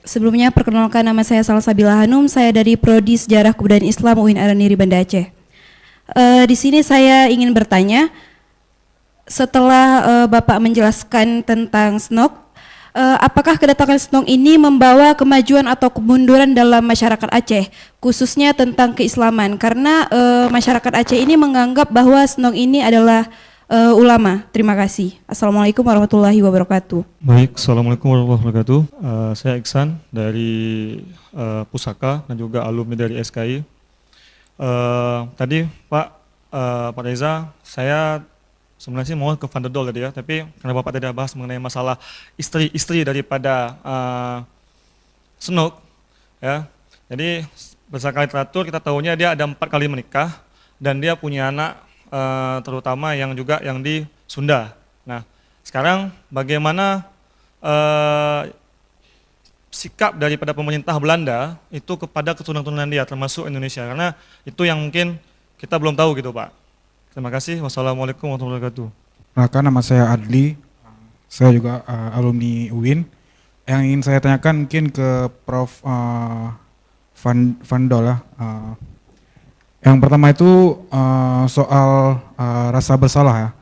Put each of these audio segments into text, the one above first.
Sebelumnya perkenalkan, nama saya Salsabila Hanum, saya dari Prodi Sejarah Kebudayaan Islam UIN Araniri Banda Aceh. Di sini saya ingin bertanya, setelah Bapak menjelaskan tentang SNOG, apakah kedatangan SNOG ini membawa kemajuan atau kemunduran dalam masyarakat Aceh, khususnya tentang keislaman? Karena masyarakat Aceh ini menganggap bahwa SNOG ini adalah ulama. Terima kasih. Assalamualaikum warahmatullahi wabarakatuh. Baik, Assalamualaikum warahmatullahi wabarakatuh. Saya Iksan dari Pusaka dan juga alumni dari SKI. Tadi Pak Reza, saya sebenarnya sih mau ke Van der Doel tadi ya, tapi karena Bapak tadi bahas mengenai masalah istri daripada SNOG, ya. Jadi berdasarkan literatur kita tahunya dia ada 4 kali menikah dan dia punya anak terutama yang di Sunda. Nah, sekarang bagaimana sikap daripada pemerintah Belanda itu kepada keturunan-keturunan dia termasuk Indonesia, karena itu yang mungkin kita belum tahu gitu Pak. Terima kasih. Wassalamualaikum warahmatullahi wabarakatuh. Perkenalkan, nama saya Adli, saya juga alumni UIN. Yang ingin saya tanyakan mungkin ke Prof. Van Doel. Yang pertama itu soal rasa bersalah ya.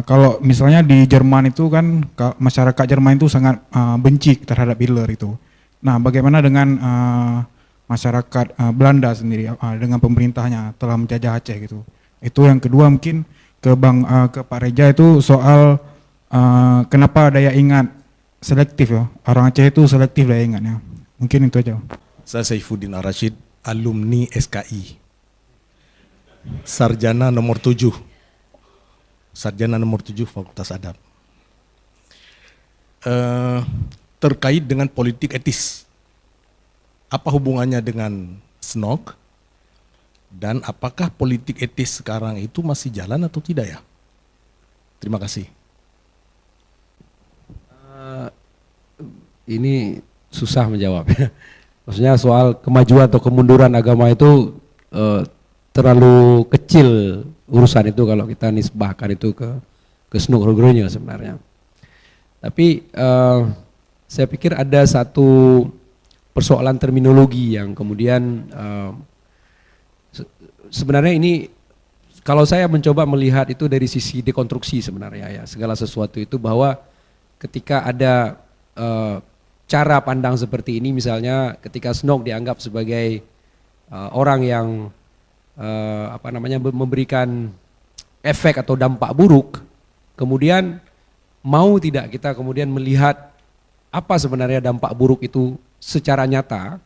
Kalau misalnya di Jerman itu kan masyarakat Jerman itu sangat benci terhadap Hitler itu. Nah, bagaimana dengan masyarakat Belanda sendiri dengan pemerintahnya telah menjajah Aceh gitu. Itu yang kedua mungkin ke Pak Reja itu soal kenapa daya ingat selektif ya. Orang Aceh itu selektif daya ingatnya. Mungkin itu aja. Saya Saifuddin Ar-Rasyid, alumni SKI. Sarjana nomor 7 Fakultas Adab. Terkait dengan politik etis, apa hubungannya dengan SNOG dan apakah politik etis sekarang itu masih jalan atau tidak ya? Terima kasih. Ini susah menjawab ya. Maksudnya soal kemajuan atau kemunduran agama itu terlalu kecil urusan itu kalau kita nisbahkan itu ke SNOG Rogronya sebenarnya. Tapi saya pikir ada satu persoalan terminologi yang kemudian sebenarnya ini kalau saya mencoba melihat itu dari sisi dekonstruksi sebenarnya ya, segala sesuatu itu bahwa ketika ada cara pandang seperti ini, misalnya ketika SNOG dianggap sebagai orang yang memberikan efek atau dampak buruk, kemudian mau tidak kita kemudian melihat apa sebenarnya dampak buruk itu secara nyata,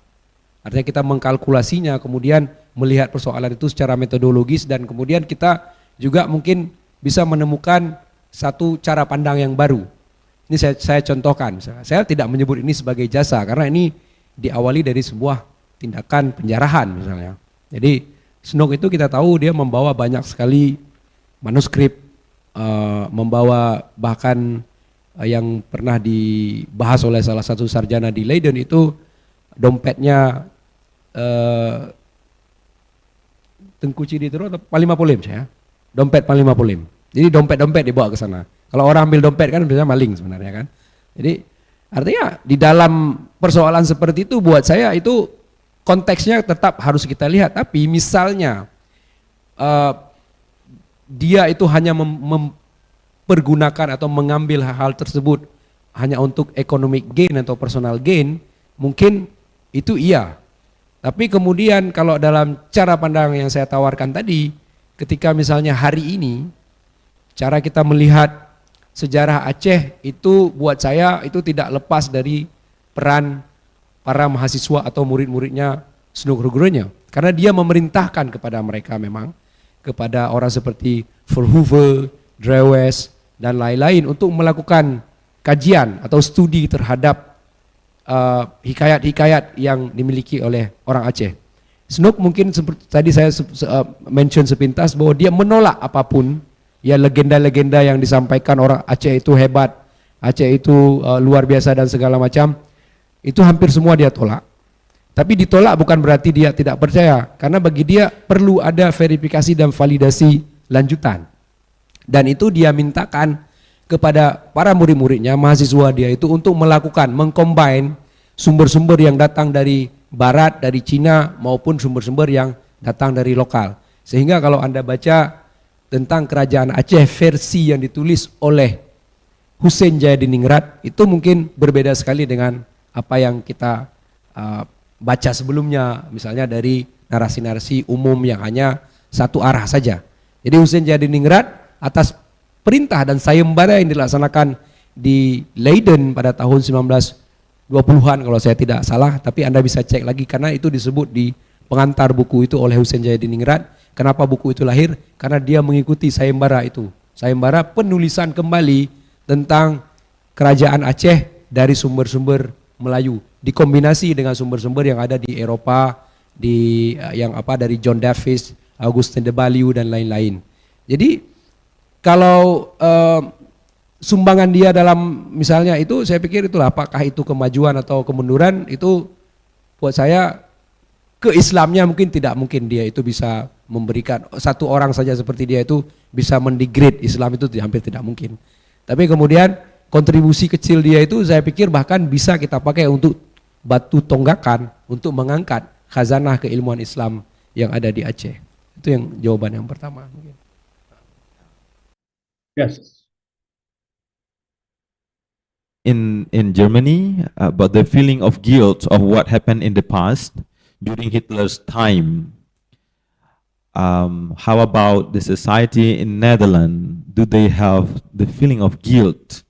artinya kita mengkalkulasinya, kemudian melihat persoalan itu secara metodologis, dan kemudian kita juga mungkin bisa menemukan satu cara pandang yang baru. Ini saya contohkan, saya tidak menyebut ini sebagai jasa karena ini diawali dari sebuah tindakan penjarahan misalnya. Jadi SNOG itu kita tahu dia membawa banyak sekali manuskrip, membawa bahkan yang pernah dibahas oleh salah satu sarjana di Leiden itu dompetnya Tengku Ciditero atau Panglima Polim saya, dompet Panglima Polim. Jadi dompet-dompet dibawa ke sana. Kalau orang ambil dompet kan biasanya maling sebenarnya kan. Jadi artinya di dalam persoalan seperti itu buat saya itu konteksnya tetap harus kita lihat, tapi misalnya dia itu hanya mempergunakan atau mengambil hal tersebut hanya untuk economic gain atau personal gain, mungkin itu iya. Tapi kemudian kalau dalam cara pandang yang saya tawarkan tadi, ketika misalnya hari ini, cara kita melihat sejarah Aceh itu buat saya itu tidak lepas dari peran para mahasiswa atau murid-muridnya SNOG Rogronya, karena dia memerintahkan kepada mereka memang, kepada orang seperti Verhoeven, Drewes dan lain-lain untuk melakukan kajian atau studi terhadap hikayat-hikayat yang dimiliki oleh orang Aceh. SNOG mungkin seperti tadi saya mention sepintas bahwa dia menolak apapun ya, legenda-legenda yang disampaikan orang Aceh itu hebat, Aceh itu luar biasa dan segala macam. Itu hampir semua dia tolak. Tapi ditolak bukan berarti dia tidak percaya, karena bagi dia perlu ada verifikasi dan validasi lanjutan. Dan itu dia mintakan kepada para murid-muridnya, mahasiswa dia itu untuk melakukan, mengcombine sumber-sumber yang datang dari barat, dari Cina maupun sumber-sumber yang datang dari lokal. Sehingga kalau Anda baca tentang kerajaan Aceh versi yang ditulis oleh Hussein Jayadiningrat itu mungkin berbeda sekali dengan apa yang kita baca sebelumnya, misalnya dari narasi-narasi umum yang hanya satu arah saja. Jadi Hussein Jayadiningrat atas perintah dan sayembara yang dilaksanakan di Leiden pada tahun 1920-an kalau saya tidak salah, tapi Anda bisa cek lagi karena itu disebut di pengantar buku itu oleh Hussein Jayadiningrat. Kenapa buku itu lahir? Karena dia mengikuti sayembara itu. Sayembara penulisan kembali tentang kerajaan Aceh dari sumber-sumber Melayu dikombinasi dengan sumber-sumber yang ada di Eropa, di dari John Davis, Augustin de Baliu dan lain-lain. Jadi kalau sumbangan dia dalam misalnya itu, saya pikir itulah, apakah itu kemajuan atau kemunduran, itu buat saya ke Islamnya mungkin tidak mungkin dia itu bisa memberikan, satu orang saja seperti dia itu bisa mendegrade Islam, itu hampir tidak mungkin. Tapi kemudian kontribusi kecil dia itu saya pikir bahkan bisa kita pakai untuk batu tonggakan untuk mengangkat khazanah keilmuan Islam yang ada di Aceh. Itu yang jawaban yang pertama mungkin. Yes. In Germany about the feeling of guilt of what happened in the past during Hitler's time. How about the society in Netherlands? Do they have the feeling of guilt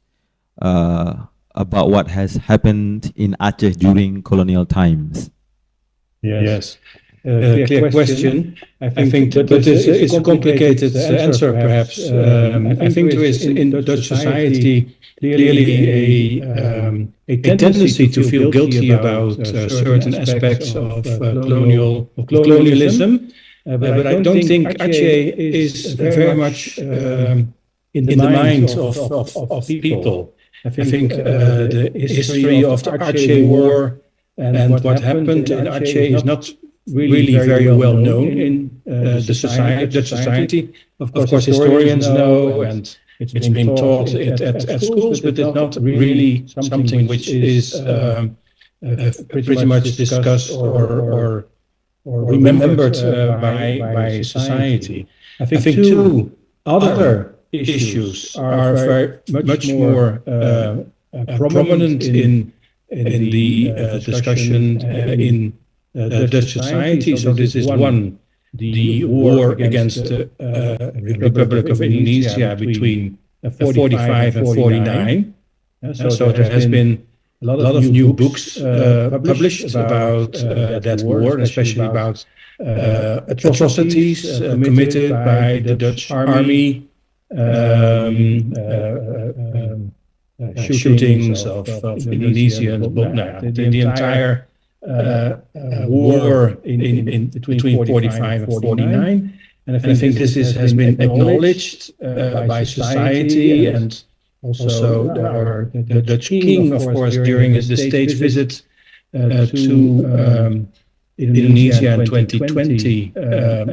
about what has happened in Aceh during colonial times? Yes. Clear question. I think that it's a complicated answer, perhaps. I think there is in Dutch society clearly a tendency to feel guilty about certain aspects of colonialism, but I don't think Aceh is very much in the minds of people. I think the history of the Aceh War and what happened in Aceh is not really very well known in the society. Of course, historians know, and it's been taught at schools, but it's not really something which is pretty much discussed or remembered by society. I think two other issues are very much more prominent in the discussion in Dutch society. So this is one, the war against the Republic of Indonesia between 45 and 49. So there has been a lot of new books published about that war, especially about atrocities committed by the Dutch army, shootings of Indonesians, the entire war in between 45 and 49, and I think this has been acknowledged by society, and also the Dutch king, of course, during the state's visit to Indonesia in 2020,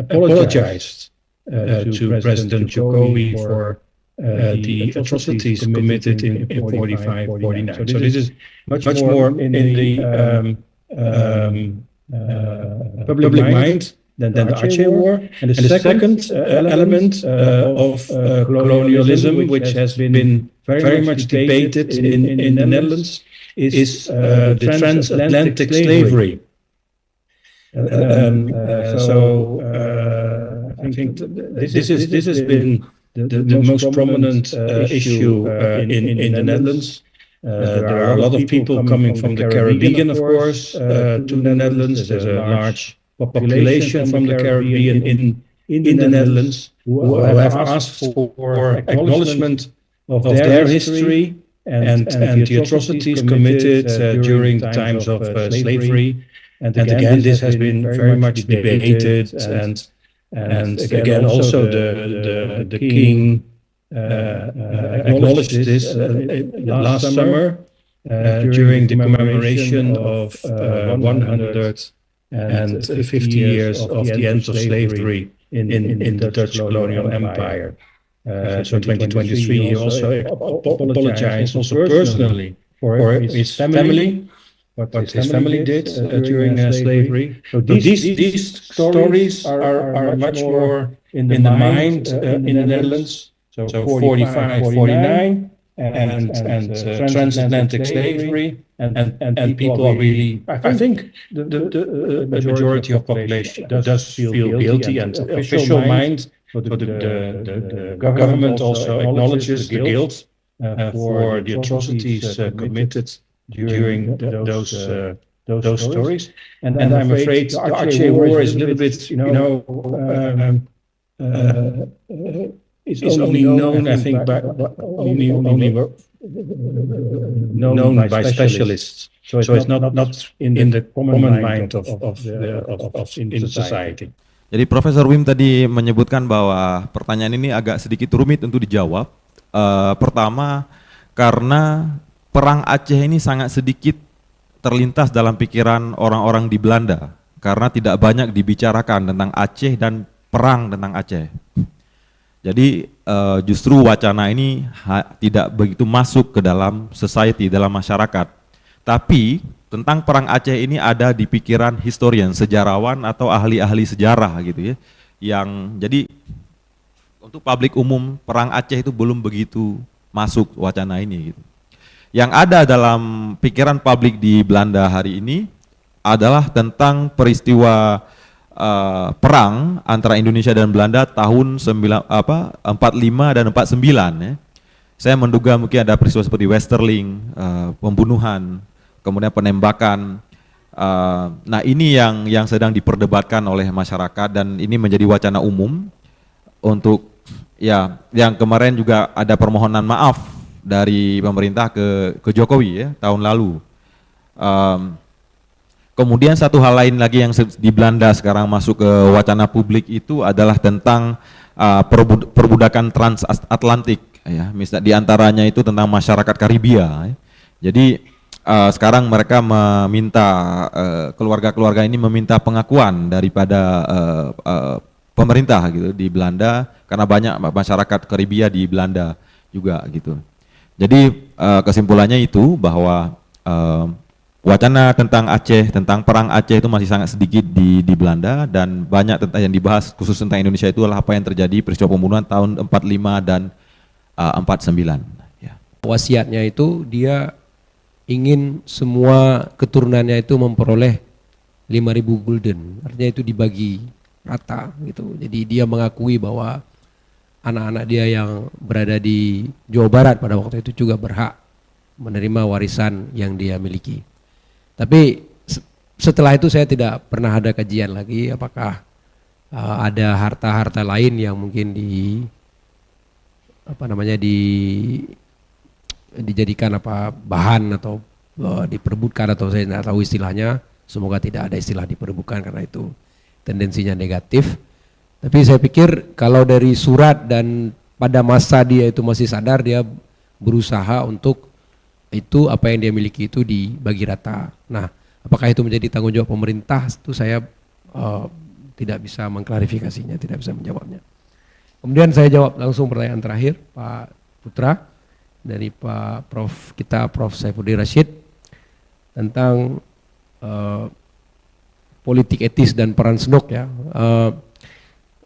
apologized to President Jokowi for the atrocities committed in 45, 49. So this is much more in the public mind than the Aceh War. And the second element of colonialism, which has been very much debated in the Netherlands, is the transatlantic slavery. I think this has been the most prominent issue in the Netherlands. There are a lot of people coming from the Caribbean, of course, to the Netherlands. There's a large population from the Caribbean in the Netherlands who have asked for acknowledgement of their history and the atrocities committed during the times of slavery. And again, this has been very much debated, and again, also the king acknowledged this last summer during the commemoration of 150 years of the end of slavery in the Dutch colonial empire. So 2023, he also apologized also personally for his family what his family did during slavery. So these stories are much more in the mind in the Netherlands. So 45, 49, and transatlantic slavery, and people are really, I think the majority of population does feel guilty, and official mind, so the government also acknowledges the guilt for the atrocities committed during those stories. And I'm afraid the Aceh War is a little bit, it's only known, I think, only known by specialists. So it's not in the common mind of in society. Jadi Profesor Wim tadi menyebutkan bahwa pertanyaan ini agak sedikit rumit untuk dijawab. Pertama, karena perang Aceh ini sangat sedikit terlintas dalam pikiran orang-orang di Belanda, karena tidak banyak dibicarakan tentang Aceh dan perang tentang Aceh. Jadi justru wacana ini tidak begitu masuk ke dalam society, dalam masyarakat. Tapi tentang perang Aceh ini ada di pikiran historian, sejarawan atau ahli-ahli sejarah gitu ya. Yang jadi untuk publik umum perang Aceh itu belum begitu masuk wacana ini gitu. Yang ada dalam pikiran publik di Belanda hari ini adalah tentang peristiwa perang antara Indonesia dan Belanda tahun 45 dan 49 ya. Saya menduga mungkin ada peristiwa seperti Westerling, pembunuhan, kemudian penembakan. Nah ini yang sedang diperdebatkan oleh masyarakat, dan ini menjadi wacana umum untuk ya, yang kemarin juga ada permohonan maaf dari pemerintah ke Jokowi ya tahun lalu. Kemudian satu hal lain lagi yang di Belanda sekarang masuk ke wacana publik itu adalah tentang perbudakan transatlantik ya, misalnya diantaranya itu tentang masyarakat Karibia ya. Jadi sekarang mereka meminta keluarga-keluarga ini meminta pengakuan daripada pemerintah gitu di Belanda, karena banyak masyarakat Karibia di Belanda juga gitu. Jadi kesimpulannya itu bahwa wacana tentang Aceh, tentang perang Aceh itu masih sangat sedikit di Belanda, dan banyak tentang yang dibahas khusus tentang Indonesia itu adalah apa yang terjadi peristiwa pembunuhan tahun 45 dan 49 ya. Wasiatnya itu dia ingin semua keturunannya itu memperoleh 5.000 gulden, artinya itu dibagi rata gitu. Jadi dia mengakui bahwa anak-anak dia yang berada di Jawa Barat pada waktu itu juga berhak menerima warisan yang dia miliki. Tapi setelah itu saya tidak pernah ada kajian lagi apakah ada harta-harta lain yang mungkin dijadikan bahan atau diperebutkan, atau saya tidak tahu istilahnya. Semoga tidak ada istilah diperebutkan karena itu tendensinya negatif. Tapi saya pikir kalau dari surat dan pada masa dia itu masih sadar, dia berusaha untuk itu apa yang dia miliki itu dibagi rata. Nah, apakah itu menjadi tanggung jawab pemerintah? Itu saya tidak bisa mengklarifikasinya, tidak bisa menjawabnya. Kemudian saya jawab langsung pertanyaan terakhir Pak Putra dari Pak Prof Saifuddin Rashid tentang politik etis dan peran SNOK ya.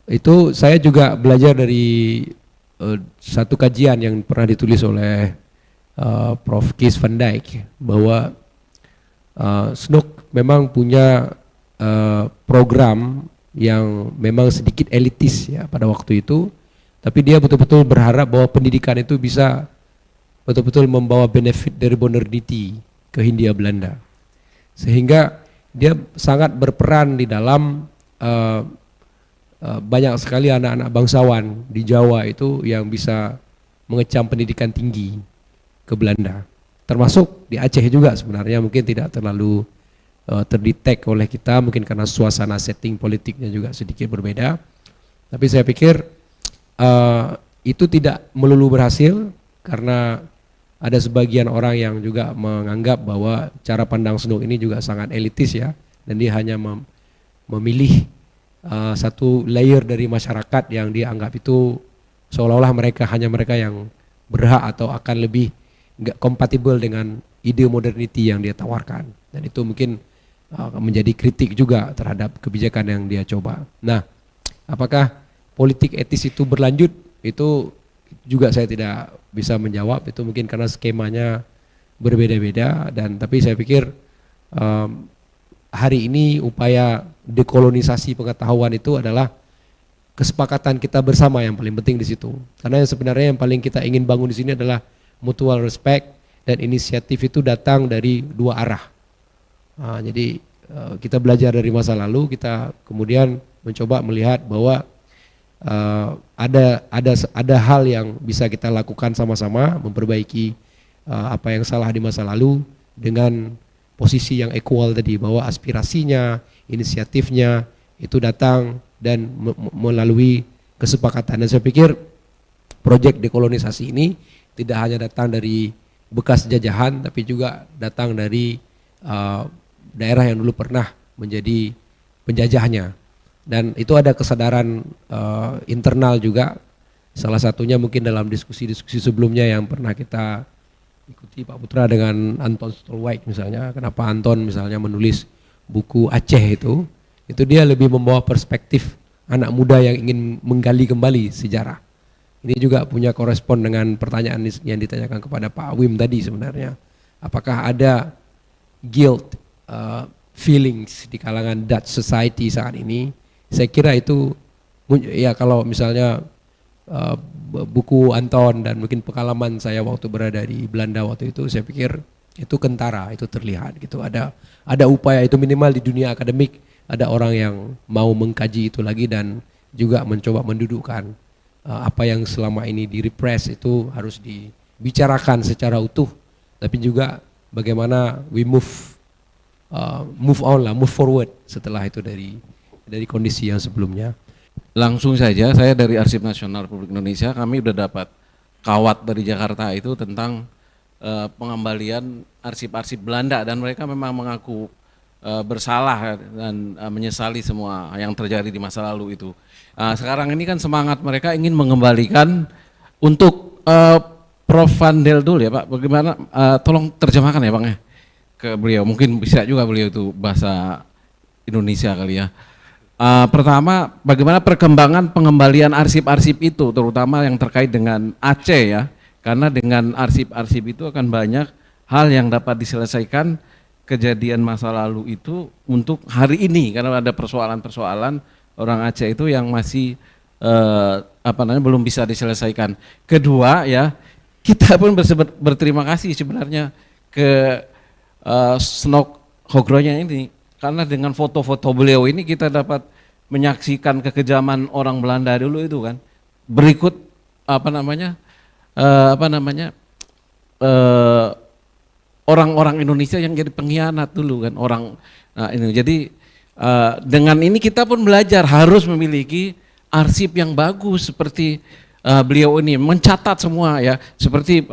Itu saya juga belajar dari satu kajian yang pernah ditulis oleh Prof Kees van Dijk, bahwa SNOK memang punya program yang memang sedikit elitis ya pada waktu itu, tapi dia betul-betul berharap bahwa pendidikan itu bisa betul-betul membawa benefit dari modernity ke Hindia Belanda, sehingga dia sangat berperan di dalam banyak sekali anak-anak bangsawan di Jawa itu yang bisa mengecam pendidikan tinggi ke Belanda, termasuk di Aceh juga sebenarnya mungkin tidak terlalu terdetek oleh kita, mungkin karena suasana setting politiknya juga sedikit berbeda. Tapi saya pikir itu tidak melulu berhasil, karena ada sebagian orang yang juga menganggap bahwa cara pandang SNOK ini juga sangat elitis ya, dan dia hanya memilih satu layer dari masyarakat yang dianggap itu seolah-olah mereka yang berhak atau akan lebih nggak kompatibel dengan ide modernity yang dia tawarkan, dan itu mungkin menjadi kritik juga terhadap kebijakan yang dia coba. Nah, apakah politik etis itu berlanjut? Itu juga saya tidak bisa menjawab, itu mungkin karena skemanya berbeda-beda, dan tapi saya pikir hari ini upaya dekolonisasi pengetahuan itu adalah kesepakatan kita bersama yang paling penting di situ. Karena yang sebenarnya yang paling kita ingin bangun di sini adalah mutual respect, dan inisiatif itu datang dari dua arah. Nah, jadi kita belajar dari masa lalu, kita kemudian mencoba melihat bahwa ada hal yang bisa kita lakukan sama-sama, memperbaiki apa yang salah di masa lalu dengan posisi yang equal tadi, bahwa aspirasinya, inisiatifnya itu datang dan melalui kesepakatan. Dan saya pikir proyek dekolonisasi ini tidak hanya datang dari bekas jajahan, tapi juga datang dari daerah yang dulu pernah menjadi penjajahnya. Dan itu ada kesadaran internal juga, salah satunya mungkin dalam diskusi-diskusi sebelumnya yang pernah kita ikuti Pak Putra dengan Anton Stolwijk misalnya. Kenapa Anton misalnya menulis buku Aceh itu dia lebih membawa perspektif anak muda yang ingin menggali kembali sejarah. Ini juga punya korespon dengan pertanyaan yang ditanyakan kepada Pak Wim tadi sebenarnya. Apakah ada guilt feelings di kalangan Dutch society saat ini? Saya kira itu ya, kalau misalnya buku Anton dan mungkin pengalaman saya waktu berada di Belanda waktu itu, saya pikir itu kentara, itu terlihat gitu. Ada upaya itu minimal di dunia akademik, ada orang yang mau mengkaji itu lagi dan juga mencoba mendudukkan apa yang selama ini direpress itu harus dibicarakan secara utuh, tapi juga bagaimana we move forward setelah itu dari kondisi yang sebelumnya. Langsung saja, saya dari Arsip Nasional Republik Indonesia, kami sudah dapat kawat dari Jakarta itu tentang pengembalian arsip-arsip Belanda, dan mereka memang mengaku bersalah dan menyesali semua yang terjadi di masa lalu itu. Sekarang ini kan semangat mereka ingin mengembalikan untuk Prof. Van Del Dul ya Pak, bagaimana, tolong terjemahkan ya Bang ya ke beliau, mungkin bisa juga beliau itu bahasa Indonesia kali ya. Pertama, bagaimana perkembangan pengembalian arsip-arsip itu, terutama yang terkait dengan Aceh ya, karena dengan arsip-arsip itu akan banyak hal yang dapat diselesaikan kejadian masa lalu itu untuk hari ini, karena ada persoalan-persoalan orang Aceh itu yang masih belum bisa diselesaikan. Kedua ya, kita pun berterima kasih sebenarnya ke Snok Hogronya ini, karena dengan foto-foto beliau ini kita dapat menyaksikan kekejaman orang Belanda dulu itu kan. Berikut orang-orang Indonesia yang jadi pengkhianat dulu kan ini. Jadi dengan ini kita pun belajar harus memiliki arsip yang bagus seperti beliau ini mencatat semua ya, seperti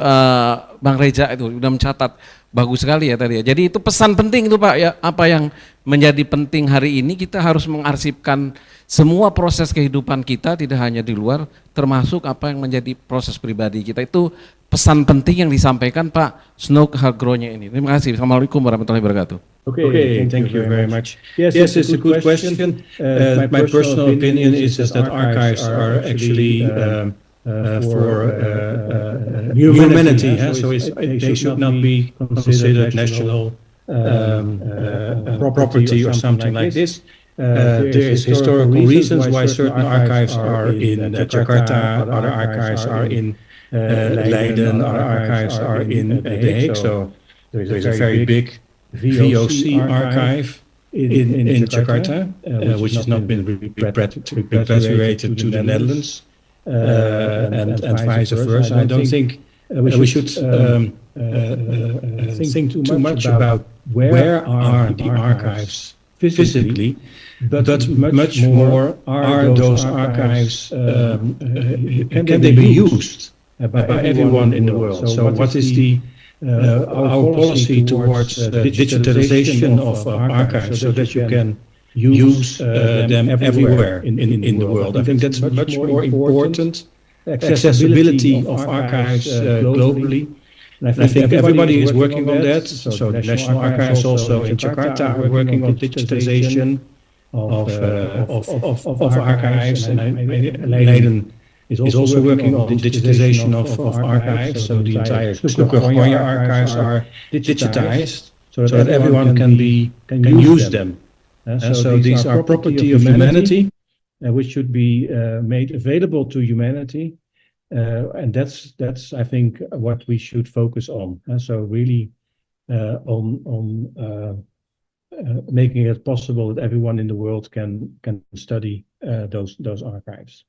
Bang Reza itu sudah mencatat bagus sekali ya tadi ya. Jadi itu pesan penting itu Pak ya, apa yang menjadi penting hari ini kita harus mengarsipkan semua proses kehidupan kita, tidak hanya di luar, termasuk apa yang menjadi proses pribadi kita. Itu pesan penting yang disampaikan Pak Snok Hogronya ini. Terima kasih. Assalamualaikum warahmatullahi wabarakatuh. Okay, thank you very much. Yes, it's a good question. My personal opinion is that archives are actually for humanity, so they should not be considered national property or something like this. There is historical reasons why certain archives are in Jakarta, other archives are in Leiden, other archives are in The Hague. So there is a very big VOC archive in Jakarta, which has not been repatriated to the Netherlands. And vice versa. I don't think we should think too much about where are the archives physically, but much more are those archives, can they be used by everyone in the world? So what is our policy towards the digitalization of archives so that you can use them everywhere in the world? I think that's much more important. Accessibility of archives globally And I think everybody is working on that. So the National Archives also in Jakarta are working on digitization of archives, and Leiden is also working on digitization of archives. So the entire Sloeker-Gonja archives are digitized, so that everyone can use them. So these are property of humanity, which should be made available to humanity. And that's I think what we should focus on. So really on making it possible that everyone in the world can study those archives.